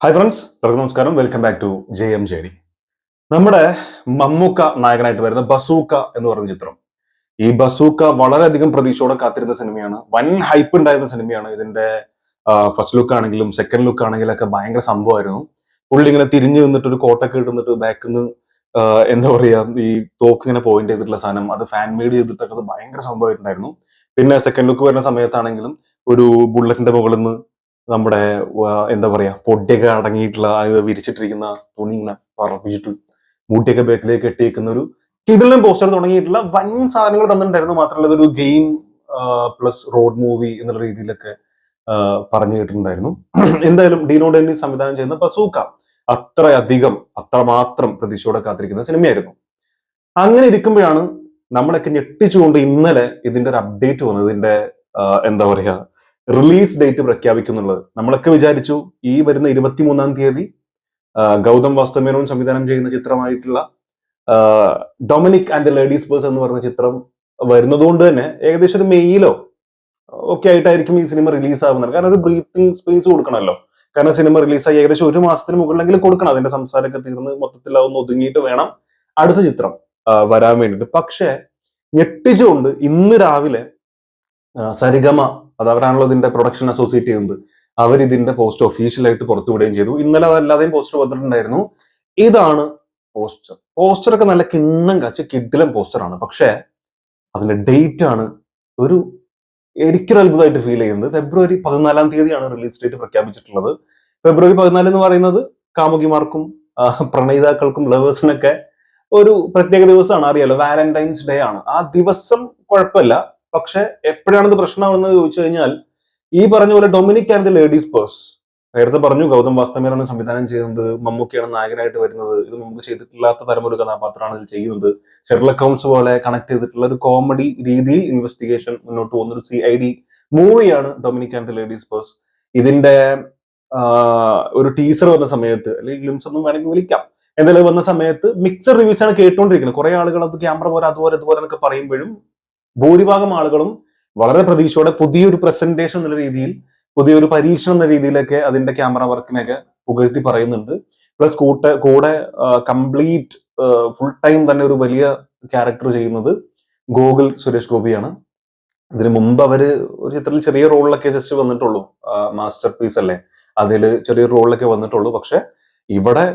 Hi friends, എല്ലാവർക്കും നമസ്കാരം. Welcome back to JMJD. നമ്മുടെ മമ്മൂക്ക നായകനായിട്ട് വരുന്ന ബസൂക്ക എന്ന് പറയുന്ന ചിത്രം. ഈ ബസൂക്ക വളരെയധികം പ്രതീക്ഷയോടെ കാത്തിരുന്ന സിനിമയാണ്. വൻ ഹൈപ്പ് ഉണ്ടായിരുന്ന സിനിമയാണ്. ഇതിന്റെ ഫസ്റ്റ് ലുക്ക് ആണെങ്കിലും സെക്കൻഡ് ലുക്ക് ആണെങ്കിലും ഒക്കെ ഭയങ്കര സംഭവമായിരുന്നു. പുള്ളി ഇങ്ങനെ തിരിഞ്ഞു നിന്നിട്ട് ഒരു കോട്ടൊക്കെ ഇട്ടുന്നിട്ട് ബാക്കിൽ നിന്ന് എന്താ പറയാ, ഈ തോക്ക് ഇങ്ങനെ പോയിന്റ് ചെയ്തിട്ടുള്ള സാധനം, അത് ഫാൻ മെയ്ഡ് ചെയ്തിട്ടൊക്കെ അത് ഭയങ്കര സംഭവമായിട്ടുണ്ടായിരുന്നു. പിന്നെ സെക്കൻഡ് ലുക്ക് വരുന്ന സമയത്താണെങ്കിലും ഒരു ബുള്ളറ്റിന്റെ മുകളിൽ നിന്ന് നമ്മുടെ എന്താ പറയാ, പൊടിയൊക്കെ അടങ്ങിയിട്ടുള്ള വിരിച്ചിട്ടിരിക്കുന്ന തുണി ഇങ്ങനെ പറപ്പിച്ചിട്ട് മൂട്ടിയൊക്കെ ബാക്കിലേക്ക് കെട്ടിയേക്കുന്ന ഒരു കിടിലൻ പോസ്റ്റർ തുടങ്ങിയിട്ടുള്ള വൻ സാധനങ്ങൾ തന്നിട്ടുണ്ടായിരുന്നു. മാത്രമല്ല ഇതൊരു ഗെയിം പ്ലസ് റോഡ് മൂവി എന്നുള്ള രീതിയിലൊക്കെ പറഞ്ഞു കേട്ടിട്ടുണ്ടായിരുന്നു. എന്തായാലും ഡീനോ ഡെന്നി സംവിധാനം ചെയ്യുന്ന ബസൂക്ക അത്രമാത്രം പ്രതീക്ഷയോടെ കാത്തിരിക്കുന്ന സിനിമയായിരുന്നു. അങ്ങനെ ഇരിക്കുമ്പോഴാണ് നമ്മളൊക്കെ ഞെട്ടിച്ചുകൊണ്ട് ഇന്നലെ ഇതിന്റെ ഒരു അപ്ഡേറ്റ് വന്നത്. ഇതിന്റെ എന്താ പറയാ, റിലീസ് ഡേറ്റ് പ്രഖ്യാപിക്കുന്നുള്ളത്. നമ്മളൊക്കെ വിചാരിച്ചു ഈ വരുന്ന 23-ാം തീയതി ഗൗതം വാസ്തവമേനോൻ സംവിധാനം ചെയ്യുന്ന ചിത്രമായിട്ടുള്ള Dominic and the ladies birds എന്ന് പറയുന്ന ചിത്രം വരുന്നതുകൊണ്ട് തന്നെ ഏകദേശം ഒരു മെയ്യിലോ ഒക്കെ ആയിട്ടായിരിക്കും ഈ സിനിമ റിലീസ് ആവുന്നത്. കാരണം അത് ബ്രീത്തിങ് സ്പേസ് കൊടുക്കണമല്ലോ. കാരണം സിനിമ റിലീസായി ഏകദേശം ഒരു മാസത്തിന് മുകളിലെങ്കിലും കൊടുക്കണം. അതിന്റെ സംസാരമൊക്കെ തീർന്ന് മൊത്തത്തിൽ അതൊന്ന് ഒതുങ്ങിയിട്ട് വേണം അടുത്ത ചിത്രം വരാൻ വേണ്ടിയിട്ട്. പക്ഷേ ഞെട്ടിച്ചുകൊണ്ട് ഇന്ന് രാവിലെ സരിഗമ, അത് അവരാണല്ലോ ഇതിന്റെ പ്രൊഡക്ഷൻ അസോസിയേറ്റ് ചെയ്യുന്നത്, അവരിതിന്റെ പോസ്റ്റർ ഒഫീഷ്യലായിട്ട് പുറത്തുവിടുകയും ചെയ്തു. ഇന്നലെ അതല്ലാതെയും പോസ്റ്റർ വന്നിട്ടുണ്ടായിരുന്നു. ഇതാണ് പോസ്റ്റർ. പോസ്റ്ററൊക്കെ നല്ല കിണ്ണം കാച്ച് കിഡിലൻ പോസ്റ്ററാണ്. പക്ഷേ അതിന്റെ ഡേറ്റ് ആണ് ഒരു എനിക്കൊരു അത്ഭുതമായിട്ട് ഫീൽ ചെയ്യുന്നത്. ഫെബ്രുവരി 14-ാം തീയതിയാണ് റിലീസ് ഡേറ്റ് പ്രഖ്യാപിച്ചിട്ടുള്ളത്. ഫെബ്രുവരി 14 എന്ന് പറയുന്നത് കാമുകിമാർക്കും പ്രണയിതാക്കൾക്കും ലവേഴ്സിനൊക്കെ ഒരു പ്രത്യേക ദിവസമാണ്. അറിയാലോ, വാലന്റൈൻസ് ഡേ ആണ്. ആ ദിവസം കുഴപ്പമില്ല. പക്ഷെ എപ്പോഴാണിത് പ്രശ്നമാണെന്ന് ചോദിച്ചു കഴിഞ്ഞാൽ, ഈ പറഞ്ഞ പോലെ Dominic and the ladies purse, നേരത്തെ പറഞ്ഞു ഗൗതം വാസ്തവമേനോനാണ് സംവിധാനം ചെയ്യുന്നത്, മമ്മൂക്കയാണ് നായകനായിട്ട് വരുന്നത്. ഇത് മുമ്പ് ചെയ്തിട്ടില്ലാത്ത തരം ഒരു കഥാപാത്രമാണ് ഇത് ചെയ്യുന്നത്. ഷെർലക് ഹോംസ് പോലെ കണക്ട് ചെയ്തിട്ടുള്ള ഒരു കോമഡി രീതിയിൽ ഇൻവെസ്റ്റിഗേഷൻ മുന്നോട്ട് പോകുന്ന ഒരു CID മൂവിയാണ് Dominic and the ladies purse. ഇതിന്റെ ഒരു ടീസർ വന്ന സമയത്ത്, അല്ലെങ്കിൽ ഗ്ലിംസ് ഒന്നും വേണമെങ്കിൽ വിളിക്കാം, എന്തായാലും വന്ന സമയത്ത് മിക്സഡ് റിവ്യൂസ് ആണ് കേട്ടുകൊണ്ടിരിക്കുന്നത്. കുറെ ആളുകൾ അത് ക്യാമറ പോലെ അതുപോലെ എന്നൊക്കെ പറയുമ്പോഴും ഭൂരിഭാഗം ആളുകളും വളരെ പ്രതീക്ഷയോടെ പുതിയൊരു പ്രസന്റേഷൻ എന്നുള്ള രീതിയിൽ, പുതിയൊരു പരീക്ഷണം എന്ന രീതിയിലൊക്കെ അതിന്റെ ക്യാമറ വർക്കിനെയൊക്കെ പുകഴ്ത്തി പറയുന്നുണ്ട്. പ്ലസ് കൂടെ കംപ്ലീറ്റ് ഫുൾ ടൈം തന്നെ ഒരു വലിയ ക്യാരക്ടർ ചെയ്യുന്നത് ഗോകുൽ സുരേഷ് ഗോപിയാണ്. ഇതിനു മുമ്പ് അവര് ഒരു ചിത്രത്തിൽ ചെറിയ റോളിലൊക്കെ ജസ്റ്റ് വന്നിട്ടുള്ളൂ. മാസ്റ്റർ പീസ് അല്ലേ, അതിൽ ചെറിയ റോളിലൊക്കെ വന്നിട്ടുള്ളൂ. പക്ഷെ ഇവിടെ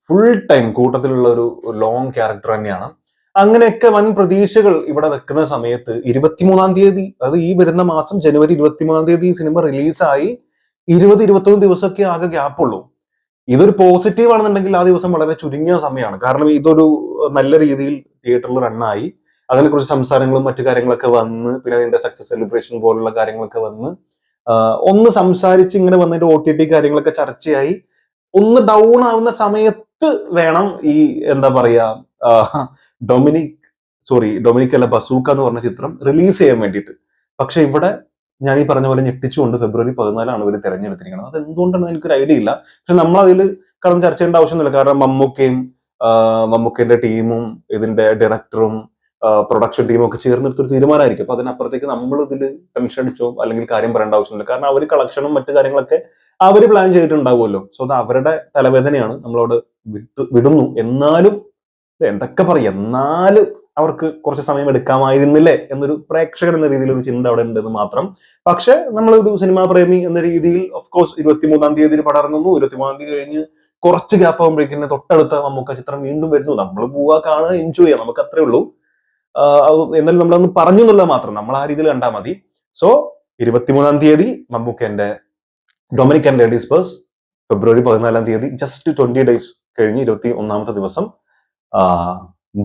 ഫുൾ ടൈം കൂട്ടത്തിലുള്ള ഒരു ലോങ് ക്യാരക്ടർ തന്നെയാണ്. അങ്ങനെയൊക്കെ വൻ പ്രതീക്ഷകൾ ഇവിടെ വെക്കുന്ന സമയത്ത് 23-ാം തീയതി, അത് ഈ വരുന്ന മാസം ജനുവരി 23-ാം തീയതി ഈ സിനിമ റിലീസായി 20-21 ദിവസമൊക്കെ ആകെ ഗ്യാപ്പുള്ളൂ. ഇതൊരു പോസിറ്റീവ് ആണെന്നുണ്ടെങ്കിൽ ആ ദിവസം വളരെ ചുരുങ്ങിയ സമയമാണ്. കാരണം ഇതൊരു നല്ല രീതിയിൽ തിയേറ്ററിൽ റണ്ണായി, അതിനെക്കുറിച്ച് സംസാരങ്ങളും മറ്റു കാര്യങ്ങളൊക്കെ വന്ന്, പിന്നെ അതിന്റെ സക്സസ് സെലിബ്രേഷൻ പോലുള്ള കാര്യങ്ങളൊക്കെ വന്ന് ഒന്ന് സംസാരിച്ച് ഇങ്ങനെ വന്നിട്ട് OTT കാര്യങ്ങളൊക്കെ ചർച്ചയായി ഒന്ന് ഡൗൺ ആവുന്ന സമയത്ത് വേണം ഈ എന്താ പറയാ, ഡൊമിനിക് അല്ല, ബസൂക്ക എന്ന് പറഞ്ഞ ചിത്രം റിലീസ് ചെയ്യാൻ വേണ്ടിയിട്ട്. പക്ഷെ ഇവിടെ ഞാൻ ഈ പറഞ്ഞ പോലെ ഞെട്ടിച്ചുകൊണ്ട് ഫെബ്രുവരി 14 ഇവർ തെരഞ്ഞെടുത്തിരിക്കുന്നത്. അത് എന്തുകൊണ്ടാണെന്ന് എനിക്കൊരു ഐഡിയ ഇല്ല. പക്ഷെ നമ്മൾ അതിൽ കടന്ന് ചർച്ച ചെയ്യേണ്ട ആവശ്യമൊന്നുമില്ല. കാരണം മമ്മൂക്കയുടെ ടീമും ഇതിന്റെ ഡയറക്ടറും പ്രൊഡക്ഷൻ ടീമും ഒക്കെ ചേർന്നെടുത്തൊരു തീരുമാനമായിരിക്കും. അപ്പൊ അതിനപ്പുറത്തേക്ക് നമ്മൾ ഇതിൽ ടെൻഷൻ അടിച്ചോ അല്ലെങ്കിൽ കാര്യം പറയേണ്ട ആവശ്യമില്ല. കാരണം അവർ കളക്ഷനും മറ്റു കാര്യങ്ങളൊക്കെ അവര് പ്ലാൻ ചെയ്തിട്ടുണ്ടാവുമല്ലോ. സോ അത് അവരുടെ തലവേദനയാണ്, നമ്മളോട് വിടുന്നു. എന്നാലും എന്തൊക്കെ പറയും, എന്നാലും അവർക്ക് കുറച്ച് സമയം എടുക്കാമായിരുന്നില്ലേ എന്നൊരു പ്രേക്ഷകൻ എന്ന രീതിയിൽ ഒരു ചിന്ത അവിടെ ഉണ്ടെന്ന് മാത്രം. പക്ഷെ നമ്മളൊരു സിനിമാ പ്രേമി എന്ന രീതിയിൽ ഓഫ്കോഴ്സ് 23-ാം തീയതി പടം ഇറങ്ങുന്നു. 23-ാം തീയതി കഴിഞ്ഞ് കുറച്ച് ഗ്യാപ്പ് ആകുമ്പോഴേക്കും തൊട്ടടുത്ത മമ്മൂക്ക ചിത്രം വീണ്ടും വരുന്നു. നമ്മൾ പോവാ, കാണുക, എൻജോയ് ചെയ്യാം, നമുക്ക് അത്രേ ഉള്ളൂ. എന്നാലും നമ്മളൊന്ന് പറഞ്ഞു എന്നുള്ളത് മാത്രം, നമ്മൾ ആ രീതിയിൽ കണ്ടാൽ മതി. സോ 23-ാം തീയതി മമ്മൂക്കന്റെ ഡൊമിനിക് ആൻഡ് ലേഡീസ് പേഴ്സ്, ഫെബ്രുവരി 14-ാം തീയതി ജസ്റ്റ് 20 ഡേയ്സ് കഴിഞ്ഞ് 21-ാമത്തെ ദിവസം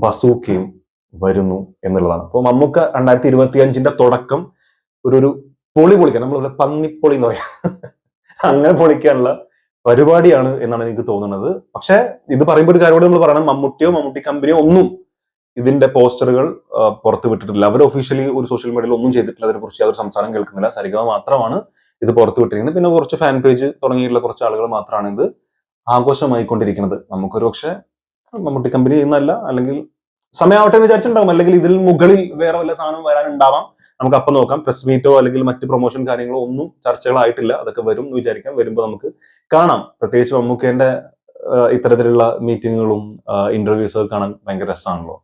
ബസൂക്കയും വരുന്നു എന്നുള്ളതാണ്. അപ്പോൾ മമ്മൂക്ക 2025-ന്റെ തുടക്കം ഒരു പൊളി പൊളിക്കാൻ, നമ്മളിവിടെ പന്നിപ്പൊളി എന്ന് പറയാം, അങ്ങനെ പൊളിക്കാനുള്ള പരിപാടിയാണ് എന്നാണ് എനിക്ക് തോന്നുന്നത്. പക്ഷെ ഇത് പറയുമ്പോൾ ഒരു കാര്യം നമ്മൾ പറയണം, മമ്മൂട്ടി കമ്പനിയോ ഒന്നും ഇതിന്റെ പോസ്റ്ററുകൾ പുറത്തു വിട്ടിട്ടില്ല. അവർ ഒഫീഷ്യലി ഒരു സോഷ്യൽ മീഡിയയിൽ ഒന്നും ചെയ്തിട്ടില്ല. അതിനെക്കുറിച്ച് യാതൊരു സംസാരം കേൾക്കുന്നില്ല. സരിഗമ മാത്രമാണ് ഇത് പുറത്തു വിട്ടിരിക്കുന്നത്. പിന്നെ കുറച്ച് ഫാൻ പേജ് തുടങ്ങിയിട്ടുള്ള കുറച്ച് ആളുകൾ മാത്രമാണ് ഇത് ആഘോഷമായിക്കൊണ്ടിരിക്കുന്നത്. നമുക്കൊരു പക്ഷെ മമ്മൂട്ടി കമ്പനി ചെയ്യുന്നതല്ല, അല്ലെങ്കിൽ സമയമാവട്ടെ എന്ന് വിചാരിച്ചിട്ടുണ്ടാവും, അല്ലെങ്കിൽ ഇതിൽ മുകളിൽ വേറെ വല്ല സാധനം വരാനുണ്ടാവാം. നമുക്ക് അപ്പം നോക്കാം. പ്രസ് മീറ്റോ അല്ലെങ്കിൽ മറ്റ് പ്രൊമോഷൻ കാര്യങ്ങളോ ഒന്നും ചർച്ചകളായിട്ടില്ല. അതൊക്കെ വരും എന്ന് വിചാരിക്കാം. വരുമ്പോൾ നമുക്ക് കാണാം. പ്രത്യേകിച്ച് മമ്മൂക്കേന്റെ ഇത്തരത്തിലുള്ള മീറ്റിങ്ങുകളും ഇന്റർവ്യൂസ് ഒക്കെ കാണാൻ ഭയങ്കര രസമാണല്ലോ.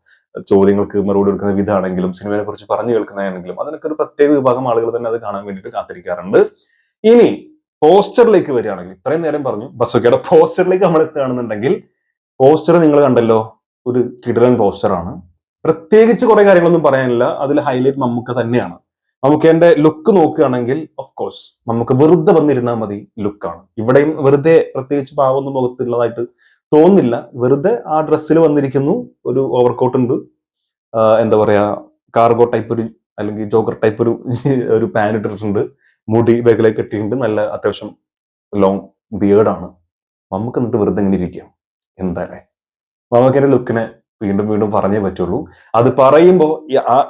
ചോദ്യങ്ങൾക്ക് മറുപടി കൊടുക്കുന്ന വിധാണെങ്കിലും സിനിമയെ കുറിച്ച് പറഞ്ഞു കേൾക്കുന്നതാണെങ്കിലും അതിനൊക്കെ ഒരു പ്രത്യേക വിഭാഗം ആളുകൾ തന്നെ അത് കാണാൻ വേണ്ടിയിട്ട് കാത്തിരിക്കാറുണ്ട്. ഇനി പോസ്റ്ററിലേക്ക് വരികയാണെങ്കിൽ, ഇത്രയും നേരം പറഞ്ഞു ബസ്സൊക്കെയുടെ പോസ്റ്ററിലേക്ക് നമ്മൾ എത്തുകയാണെന്നുണ്ടെങ്കിൽ, പോസ്റ്റർ നിങ്ങൾ കണ്ടല്ലോ, ഒരു കിടിലൻ പോസ്റ്ററാണ്. പ്രത്യേകിച്ച് കുറെ കാര്യങ്ങളൊന്നും പറയാനില്ല. അതിൽ ഹൈലൈറ്റ് മമ്മൂക്ക തന്നെയാണ്. മമ്മൂക്കേന്റെ ലുക്ക് നോക്കുകയാണെങ്കിൽ ഓഫ് കോഴ്സ് നമുക്ക് വെറുതെ വന്നിരുന്നാൽ മതി ലുക്കാണ്. ഇവിടെയും വെറുതെ പ്രത്യേകിച്ച് പാവൊന്നും മുഖത്തുള്ളതായിട്ട് തോന്നുന്നില്ല. വെറുതെ ആ ഡ്രസ്സിൽ വന്നിരിക്കുന്നു. ഒരു ഓവർകോട്ട് ഉണ്ട്, എന്താ പറയാ, കാർഗോ ടൈപ്പ് ഒരു അല്ലെങ്കിൽ ജോഗർ ടൈപ്പ് ഒരു പാന്റ് ഇട്ടിട്ടുണ്ട്. മുടി ബാക്കിലേക്ക് കെട്ടിയിട്ടുണ്ട്. നല്ല അത്യാവശ്യം ലോങ് ബിയേർഡാണ്. നമുക്ക് എന്നിട്ട് വെറുതെ ഇങ്ങനെ ഇരിക്കാം. എന്തായാലേ മമ്മൂക്കേന്റെ ലുക്കിനെ വീണ്ടും വീണ്ടും പറഞ്ഞേ പറ്റുള്ളൂ. അത് പറയുമ്പോൾ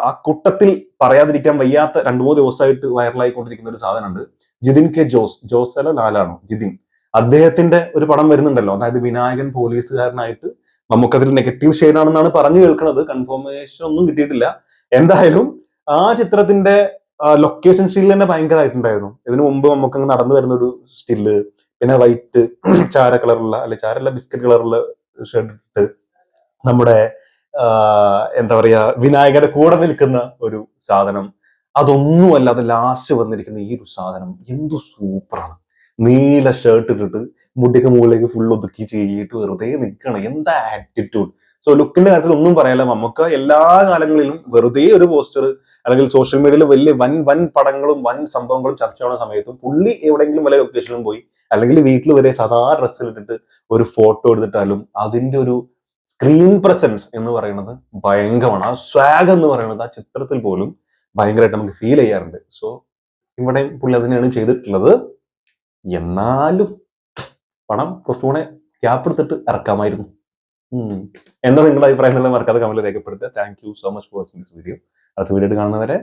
ആ കൂട്ടത്തിൽ പറയാതിരിക്കാൻ വയ്യാത്ത 2-3 ദിവസമായിട്ട് വൈറലായിക്കൊണ്ടിരിക്കുന്ന ഒരു സാധനമുണ്ട്. ജിതിൻ കെ ജോസ് അല്ല ലാലാണോ, ജിതിൻ, അദ്ദേഹത്തിന്റെ ഒരു പടം വരുന്നുണ്ടല്ലോ. അതായത് വിനായകൻ പോലീസുകാരനായിട്ട്. നമുക്കതിൽ നെഗറ്റീവ് ഷെയ്ഡ് ആണെന്നാണ് പറഞ്ഞു കേൾക്കുന്നത്. കൺഫർമേഷൻ ഒന്നും കിട്ടിയിട്ടില്ല. എന്തായാലും ആ ചിത്രത്തിന്റെ ലൊക്കേഷൻ സ്റ്റിൽ തന്നെ ഭയങ്കരമായിട്ടുണ്ടായിരുന്നു. ഇതിനു മുമ്പ് നമുക്ക് നടന്നു വരുന്ന ഒരു സ്റ്റില്ല്, പിന്നെ വൈറ്റ് ചാര കളറുള്ള, അല്ലെ ചാരല്ല ബിസ്ക്കറ്റ് കളറുള്ള ഷർട്ട് ഇട്ട് നമ്മുടെ എന്താ പറയാ വിനായകന്റെ കൂടെ നിൽക്കുന്ന ഒരു സാധനം. അതൊന്നുമല്ല, അത് ലാസ്റ്റ് വന്നിരിക്കുന്ന ഈ ഒരു സാധനം എന്തു സൂപ്പറാണ്. നീല ഷർട്ട് ഇട്ടിട്ട് മുടിക്ക് മുകളിലേക്ക് ഫുൾ ഒതുക്കി ചെയ്തിട്ട് വെറുതെ നിൽക്കണം. എന്താ ആറ്റിറ്റ്യൂഡ്. സോ ലുക്കിന്റെ കാര്യത്തിൽ ഒന്നും പറയാല്ല. നമുക്ക് എല്ലാ കാലങ്ങളിലും വെറുതെ ഒരു പോസ്റ്റർ അല്ലെങ്കിൽ സോഷ്യൽ മീഡിയയിൽ വലിയ വൻ പടങ്ങളും വൻ സംഭവങ്ങളും ചർച്ചയാവുന്ന സമയത്തും പുള്ളി എവിടെയെങ്കിലും വല്ല ലൊക്കേഷനിലും പോയി അല്ലെങ്കിൽ വീട്ടിൽ വരെ സാധാ ഡ്രസ്സിലിട്ടിട്ട് ഒരു ഫോട്ടോ എടുത്തിട്ടാലും അതിന്റെ ഒരു സ്ക്രീൻ പ്രസൻസ് എന്ന് പറയുന്നത് ഭയങ്കരമാണ്. ആ സ്വാഗ് എന്ന് പറയുന്നത് ആ ചിത്രത്തിൽ പോലും ഭയങ്കരമായിട്ട് നമുക്ക് ഫീൽ ചെയ്യാറുണ്ട്. സോ ഇവിടെ പുള്ളി അതിനെയാണ് ചെയ്തിട്ടുള്ളത്. എന്നാലും പണം കുറച്ചുകൂടെ ക്യാപ്പ് എടുത്തിട്ട് ഇറക്കാമായിരുന്നു. എന്താ നിങ്ങളുടെ അഭിപ്രായം എന്നുള്ള മറക്കാതെ കമന്റിൽ രേഖപ്പെടുത്തുക. Thank you so much for watching this video. അടുത്ത വീഡിയോ കാണുന്നവരെ